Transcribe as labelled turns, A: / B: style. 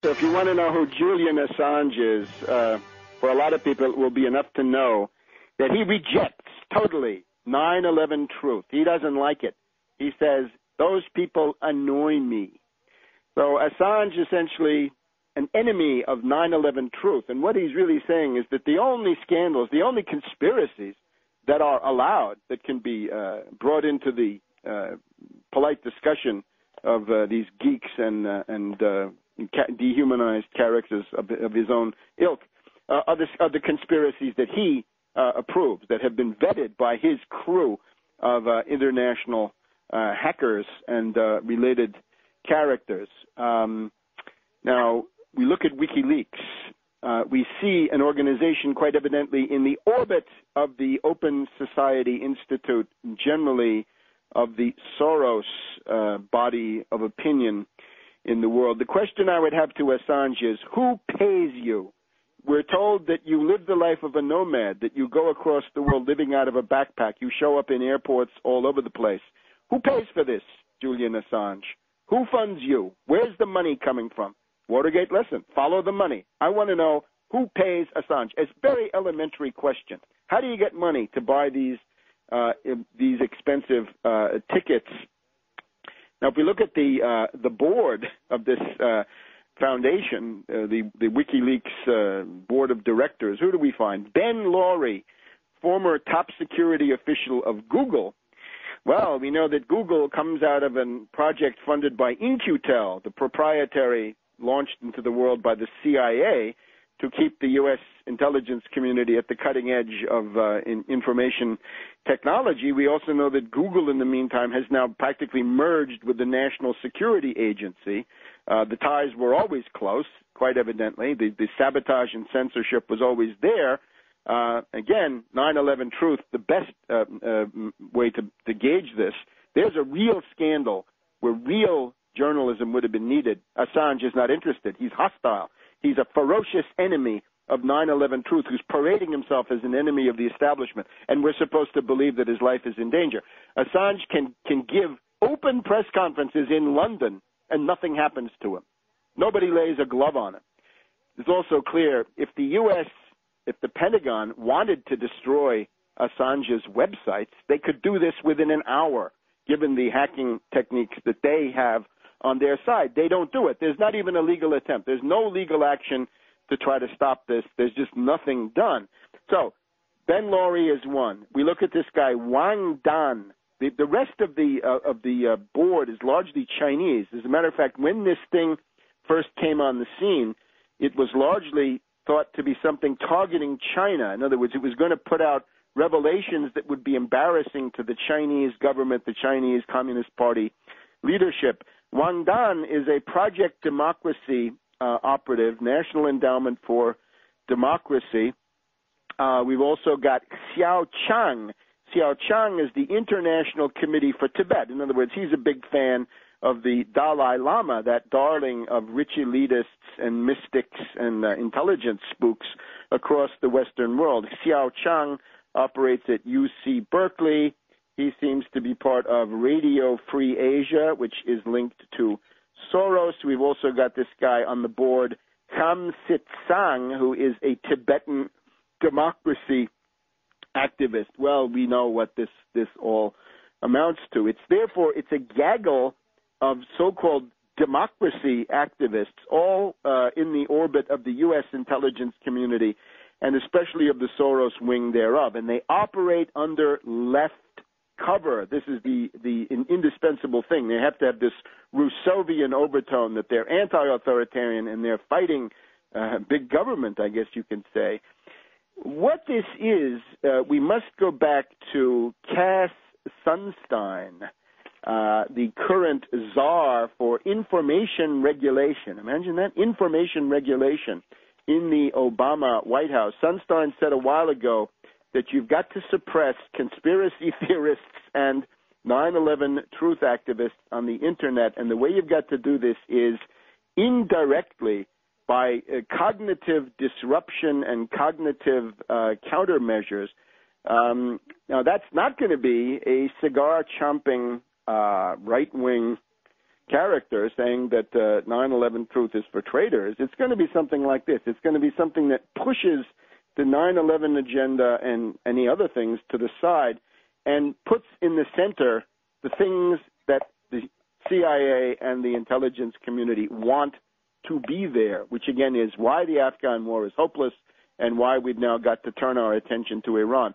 A: So if you want to know who Julian Assange is, for a lot of people it will be enough to know that he rejects totally 9/11 truth. He doesn't like it. He says, those people annoy me. So Assange is essentially an enemy of 9/11 truth. And what he's really saying is that the only scandals, the only conspiracies that are allowed, that can be brought into the polite discussion of these geeks and dehumanized characters of his own ilk, are the conspiracies that he approves, that have been vetted by his crew of international hackers and related characters. Now, we look at Wikileaks. We see an organization quite evidently in the orbit of the Open Society Institute, generally of the Soros body of opinion in the world. The question I would have to Assange is, who pays you? We're told that you live the life of a nomad, that you go across the world living out of a backpack. You show up in airports all over the place. Who pays for this, Julian Assange? Who funds you? Where's the money coming from? Watergate, listen, follow the money. I want to know who pays Assange. It's a very elementary question. How do you get money to buy these expensive tickets? Now, if we look at the board of this foundation, the WikiLeaks board of directors, who do we find? Ben Laurie, former top security official of Google. Well, we know that Google comes out of a project funded by In-Q-Tel, the proprietary launched into the world by the CIA to keep the U.S. intelligence community at the cutting edge of information technology. We also know that Google, in the meantime, has now practically merged with the National Security Agency. The ties were always close, quite evidently. The sabotage and censorship was always there. Again, 9/11 truth, the best way to gauge this. There's a real scandal where real journalism would have been needed. Assange is not interested. He's hostile. He's a ferocious enemy of 9/11 truth who's parading himself as an enemy of the establishment, and we're supposed to believe that his life is in danger. Assange can give open press conferences in London, and nothing happens to him. Nobody lays a glove on him. It's also clear if the U.S., if the Pentagon wanted to destroy Assange's websites, they could do this within an hour, given the hacking techniques that they have on their side. They don't do it. There's not even a legal attempt. There's no legal action to try to stop this. There's just nothing done. So Ben Laurie is one. We look at this guy, Wang Dan. The rest of the board is largely Chinese. As a matter of fact, when this thing first came on the scene, it was largely thought to be something targeting China. In other words, it was going to put out revelations that would be embarrassing to the Chinese government, the Chinese Communist Party leadership. Wang Dan is a Project Democracy operative, National Endowment for Democracy. We've also got Xiao Chang. Xiao Chang is the International Committee for Tibet. In other words, he's a big fan of the Dalai Lama, that darling of rich elitists and mystics and intelligence spooks across the Western world. Xiao Chang operates at UC Berkeley. He seems to be part of Radio Free Asia, which is linked to Soros. We've also got this guy on the board, Kam Sit-sang, who is a Tibetan democracy activist. Well, we know what this all amounts to. It's a gaggle of so-called democracy activists, all in the orbit of the U.S. intelligence community, and especially of the Soros wing thereof. And they operate under left cover. This is an indispensable thing. They have to have this Rousseauvian overtone that they're anti-authoritarian and they're fighting big government, I guess you can say. What this is, we must go back to Cass Sunstein, the current czar for information regulation. Imagine that, information regulation in the Obama White House. Sunstein said a while ago that you've got to suppress conspiracy theorists and 9/11 truth activists on the Internet, and the way you've got to do this is indirectly by cognitive disruption and cognitive countermeasures. Now, that's not going to be a cigar-chomping right-wing character saying that 9/11 truth is for traitors, it's going to be something like this. It's going to be something that pushes the 9/11 agenda and any other things to the side and puts in the center the things that the CIA and the intelligence community want to be there, which again is why the Afghan war is hopeless and why we've now got to turn our attention to Iran.